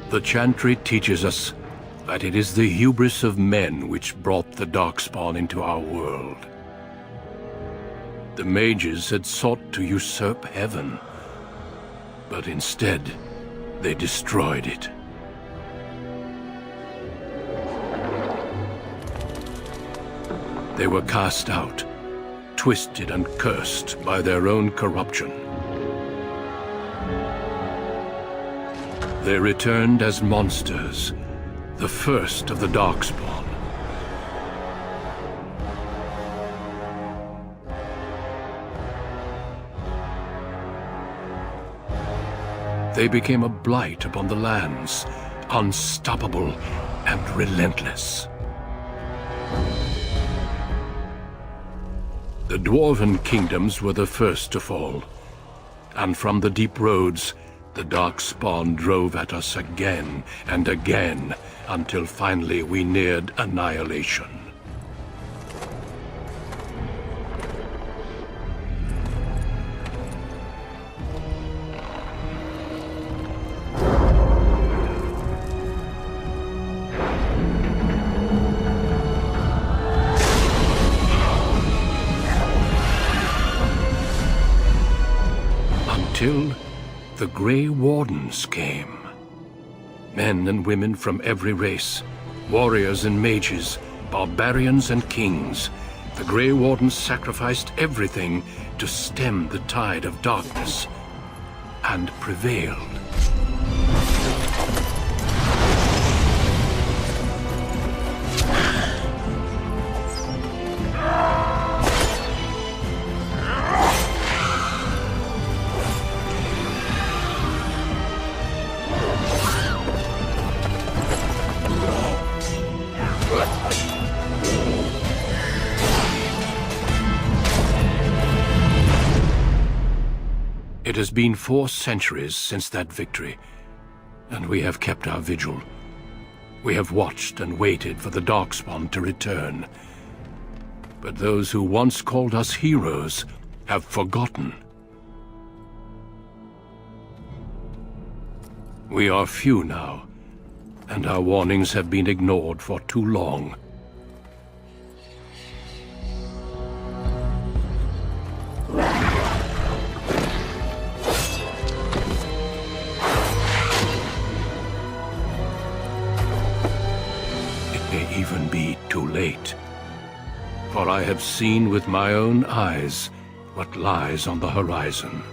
The chantry teaches us that it is the hubris of men which brought the Darkspawn into our world. The mages had sought to usurp heaven, but instead, they destroyed it. They were cast out, twisted and cursed by their own corruption. They returned as monsters, the first of the Darkspawn. They became a blight upon the lands, unstoppable and relentless. The Dwarven kingdoms were the first to fall, and from the deep roads, the Darkspawn drove at us again and again, until finally we neared annihilation. Until the Grey Wardens came. Men and women from every race, warriors and mages, barbarians and kings. The Grey Wardens sacrificed everything to stem the tide of darkness, and prevailed. It has been 4 centuries since that victory, and we have kept our vigil. We have watched and waited for the Darkspawn to return. But those who once called us heroes have forgotten. We are few now, and our warnings have been ignored for too long. Even be too late. For I have seen with my own eyes what lies on the horizon.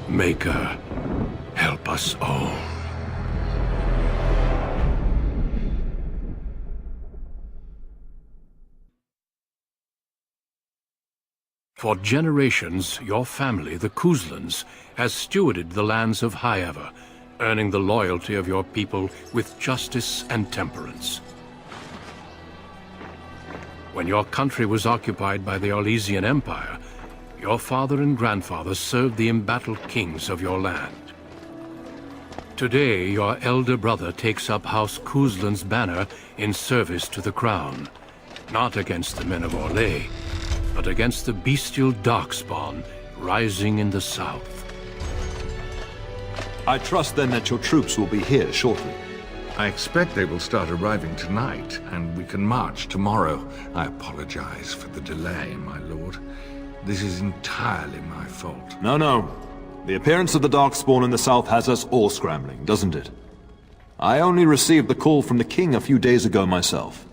Maker, help us all. For generations, your family, the Couslands, has stewarded the lands of Highever, earning the loyalty of your people with justice and temperance. When your country was occupied by the Orlesian Empire, your father and grandfather served the embattled kings of your land. Today, your elder brother takes up House Cousland's banner in service to the crown, not against the men of Orlais, but against the bestial Darkspawn rising in the south. I trust then that your troops will be here shortly. I expect they will start arriving tonight, and we can march tomorrow. I apologize for the delay, my lord. This is entirely my fault. No. The appearance of the Darkspawn in the south has us all scrambling, doesn't it? I only received the call from the king a few days ago myself.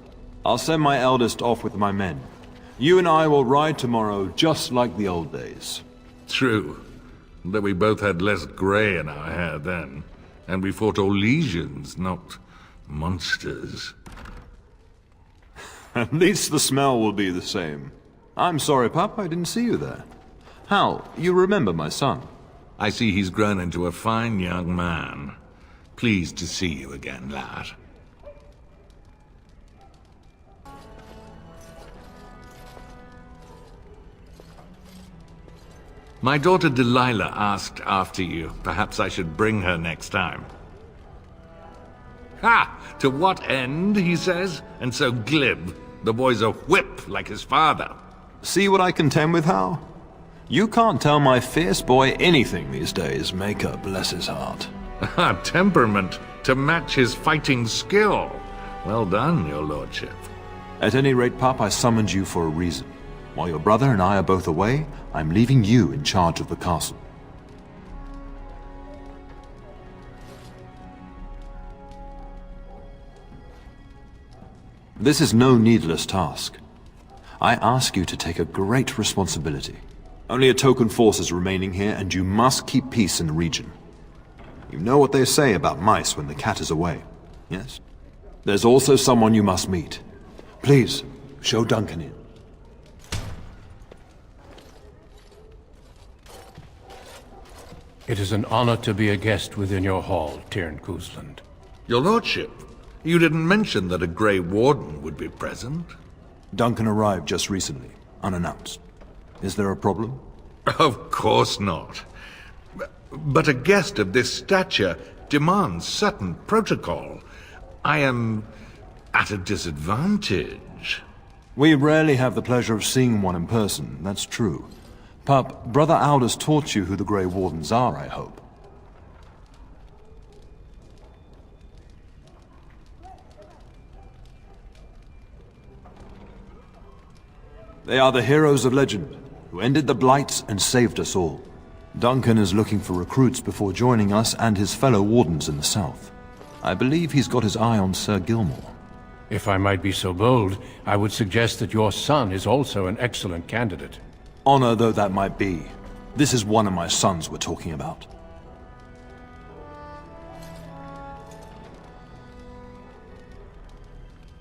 I'll send my eldest off with my men. You and I will ride tomorrow just like the old days. True. Though we both had less grey in our hair then, and we fought Orlesians, not monsters. At least the smell will be the same. I'm sorry, Pup, I didn't see you there. Hal, you remember my son? I see he's grown into a fine young man. Pleased to see you again, lad. My daughter Delilah asked after you. Perhaps I should bring her next time. Ha! To what end, he says? And so glib. The boy's a whip like his father. See what I contend with, Hal? You can't tell my fierce boy anything these days, Maker bless his heart. A temperament to match his fighting skill. Well done, your lordship. At any rate, Pup, I summoned you for a reason. While your brother and I are both away, I'm leaving you in charge of the castle. This is no needless task. I ask you to take a great responsibility. Only a token force is remaining here, and you must keep peace in the region. You know what they say about mice when the cat is away, yes? There's also someone you must meet. Please, show Duncan in. It is an honor to be a guest within your hall, Tristan Cousland. Your lordship, you didn't mention that a Grey Warden would be present. Duncan arrived just recently, unannounced. Is there a problem? Of course not. But a guest of this stature demands certain protocol. I am at a disadvantage. We rarely have the pleasure of seeing one in person, that's true. Pup, Brother Aldous taught you who the Grey Wardens are, I hope. They are the heroes of legend, who ended the Blights and saved us all. Duncan is looking for recruits before joining us and his fellow Wardens in the south. I believe he's got his eye on Sir Gilmore. If I might be so bold, I would suggest that your son is also an excellent candidate. Honor though that might be, this is one of my sons we're talking about.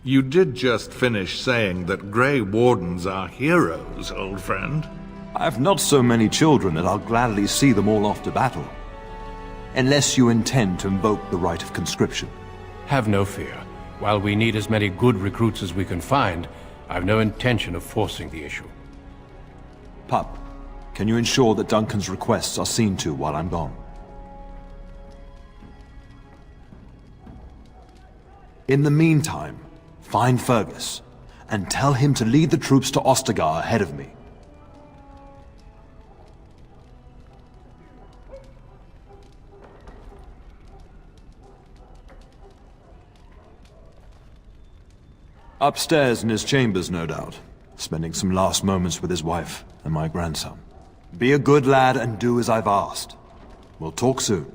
You did just finish saying that Grey Wardens are heroes, old friend. I have not so many children that I'll gladly see them all off to battle. Unless you intend to invoke the right of conscription. Have no fear. While we need as many good recruits as we can find, I've no intention of forcing the issue. Pup, can you ensure that Duncan's requests are seen to while I'm gone? In the meantime, find Fergus, and tell him to lead the troops to Ostagar ahead of me. Upstairs in his chambers, no doubt, spending some last moments with his wife and my grandson. Be a good lad and do as I've asked. We'll talk soon.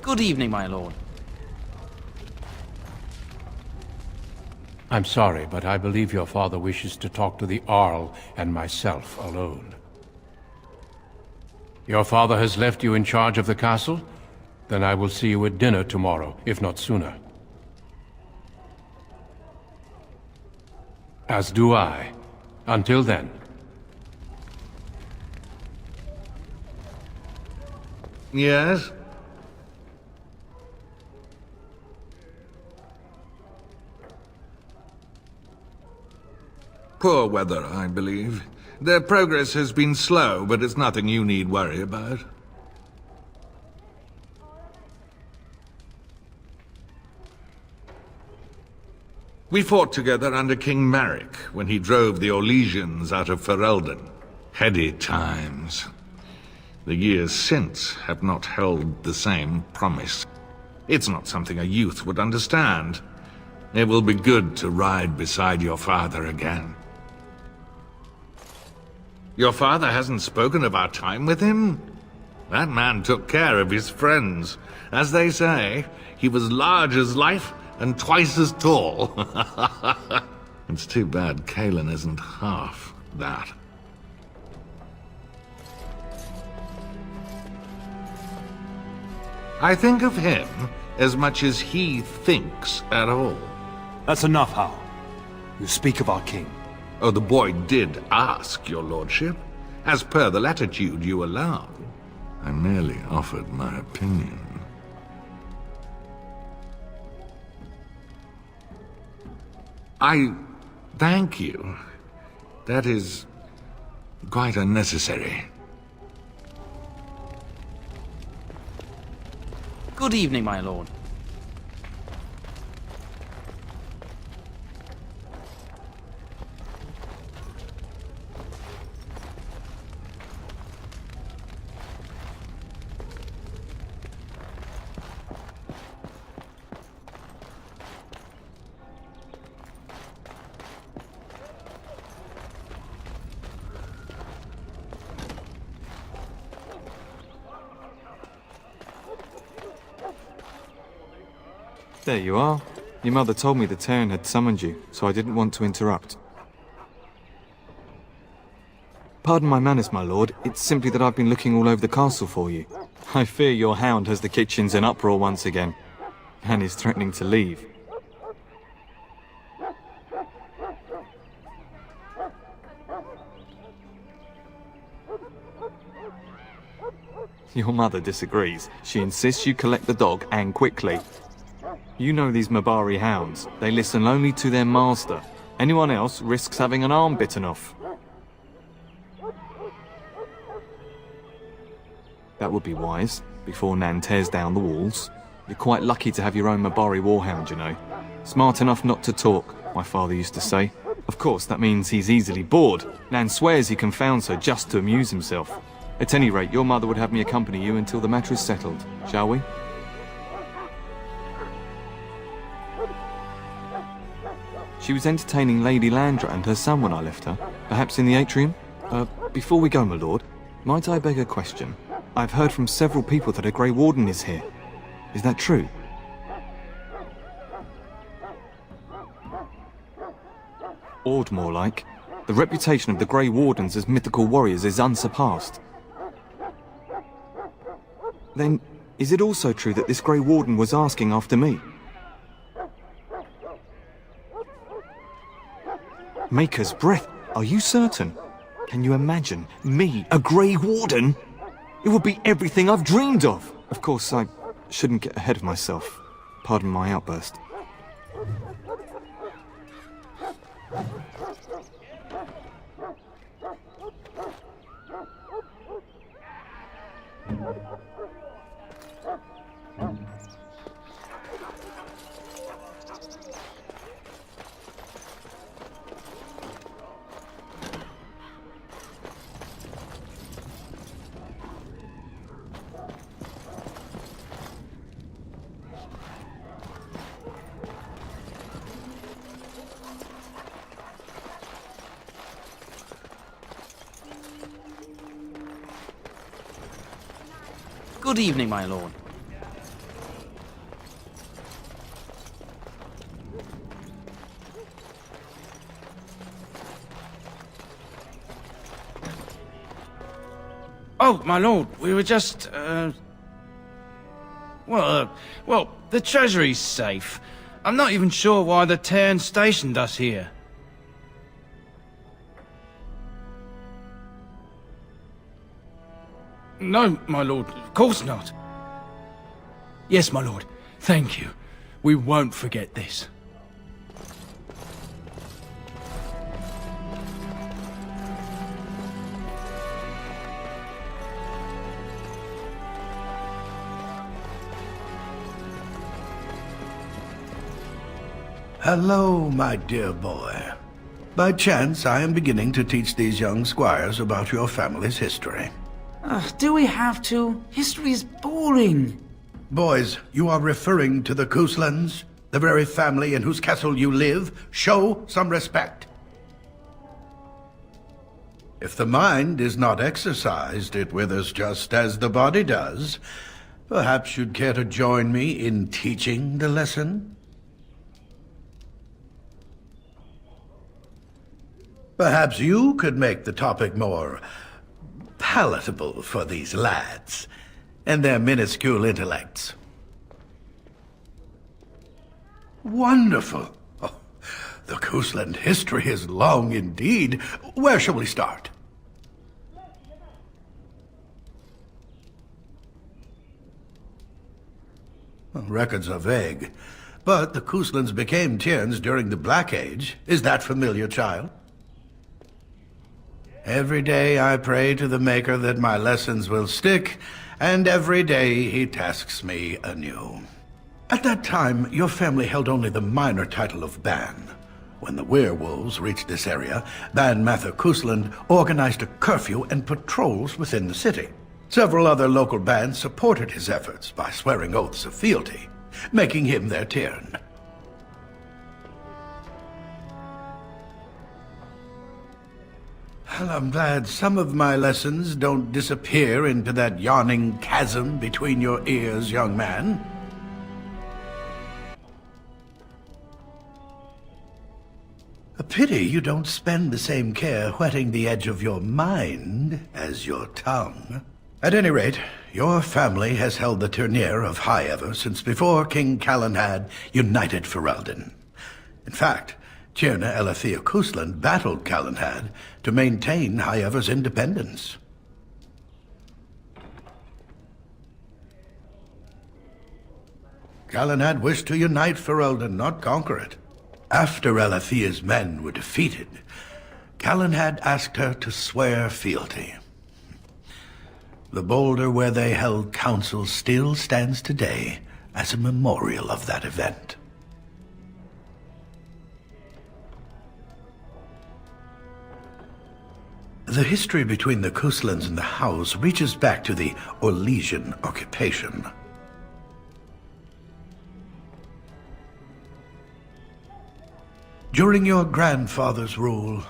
Good evening, my lord. I'm sorry, but I believe your father wishes to talk to the Arl and myself alone. Your father has left you in charge of the castle? Then I will see you at dinner tomorrow, if not sooner. As do I. Until then. Yes? Poor weather, I believe. Their progress has been slow, but it's nothing you need worry about. We fought together under King Maric when he drove the Orlesians out of Ferelden. Heady times. The years since have not held the same promise. It's not something a youth would understand. It will be good to ride beside your father again. Your father hasn't spoken of our time with him? That man took care of his friends. As they say, he was large as life and twice as tall. It's too bad Kalen isn't half that. I think of him as much as he thinks at all. That's enough, Hal. You speak of our king. Oh, the boy did ask, your lordship, as per the latitude you allow. I merely offered my opinion. I thank you. That is quite unnecessary. Good evening, my lord. There you are. Your mother told me the Terran had summoned you, so I didn't want to interrupt. Pardon my manners, my lord. It's simply that I've been looking all over the castle for you. I fear your hound has the kitchens in uproar once again, and is threatening to leave. Your mother disagrees. She insists you collect the dog, and quickly. You know these Mabari hounds. They listen only to their master. Anyone else risks having an arm bitten off. That would be wise, before Nan tears down the walls. You're quite lucky to have your own Mabari warhound, you know. Smart enough not to talk, my father used to say. Of course, that means he's easily bored. Nan swears he confounds her just to amuse himself. At any rate, your mother would have me accompany you until the matter is settled, shall we? She was entertaining Lady Landra and her son when I left her. Perhaps in the atrium? Before we go, my lord, might I beg a question? I've heard from several people that a Grey Warden is here. Is that true? Awed, more like. The reputation of the Grey Wardens as mythical warriors is unsurpassed. Then, is it also true that this Grey Warden was asking after me? Maker's breath, are you certain? Can you imagine me, a Grey Warden? It would be everything I've dreamed of. Of course, I shouldn't get ahead of myself. Pardon my outburst. Good evening, my lord. Oh, my lord, we were just, well, the treasury's safe. I'm not even sure why the Terran stationed us here. No, my lord, of course not. Yes, my lord, thank you. We won't forget this. Hello, my dear boy. By chance, I am beginning to teach these young squires about your family's history. Do we have to? History is boring. Boys, you are referring to the Couslands, the very family in whose castle you live. Show some respect. If the mind is not exercised, it withers just as the body does. Perhaps you'd care to join me in teaching the lesson? Perhaps you could make the topic more palatable for these lads and their minuscule intellects. Wonderful. Oh, The Cousland history is long indeed. Where shall we start? Well, records are vague, but the Couslands became Tierns during the Black Age. Is that familiar, child? Every day I pray to the Maker that my lessons will stick, and every day he tasks me anew. At that time, your family held only the minor title of Ban. When the werewolves reached this area, Ban Mather Cousland organized a curfew and patrols within the city. Several other local bands supported his efforts by swearing oaths of fealty, making him their Tiern. Well, I'm glad some of my lessons don't disappear into that yawning chasm between your ears, young man. A pity you don't spend the same care whetting the edge of your mind as your tongue. At any rate, your family has held the Tourneur of High Ever since before King Callan had united Ferelden. In fact, Tierna Elathea Cousland battled Callan to maintain High Ever's independence. Callan wished to unite Ferelden, not conquer it. After Elathea's men were defeated, Callan asked her to swear fealty. The boulder where they held council still stands today as a memorial of that event. The history between the Couslands and the House reaches back to the Orlesian occupation. During your grandfather's rule,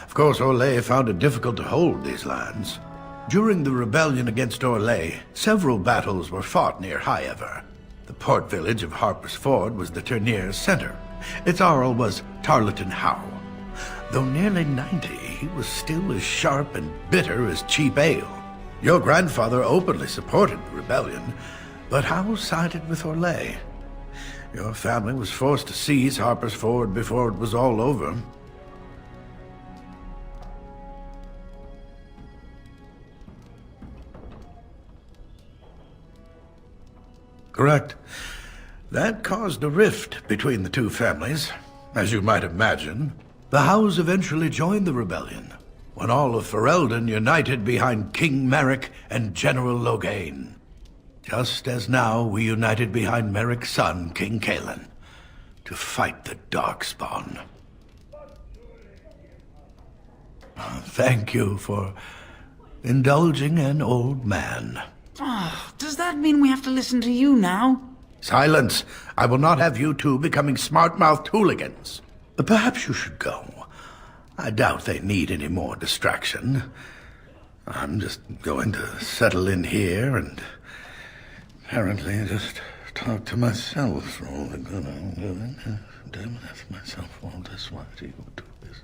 of course, Orlais found it difficult to hold these lands. During the rebellion against Orlais, several battles were fought near High Ever. The port village of Harper's Ford was the Tourneur's center. Its Arl was Tarleton Howe. Though nearly 90, he was still as sharp and bitter as cheap ale. Your grandfather openly supported the rebellion, but Howe sided with Orlais. Your family was forced to seize Harper's Ford before it was all over. Correct. That caused a rift between the two families, as you might imagine. The Howes eventually joined the rebellion, when all of Ferelden united behind King Merrick and General Loghain. Just as now we united behind Merrick's son, King Callan, to fight the Darkspawn. Thank you for indulging an old man. Oh, does that mean we have to listen to you now? Silence! I will not have you two becoming smart-mouthed hooligans. Perhaps you should go. I doubt they need any more distraction. I'm just going to settle in here and apparently just talk to myself for all the good I'm doing. Damn it, myself all this. Why do you do this?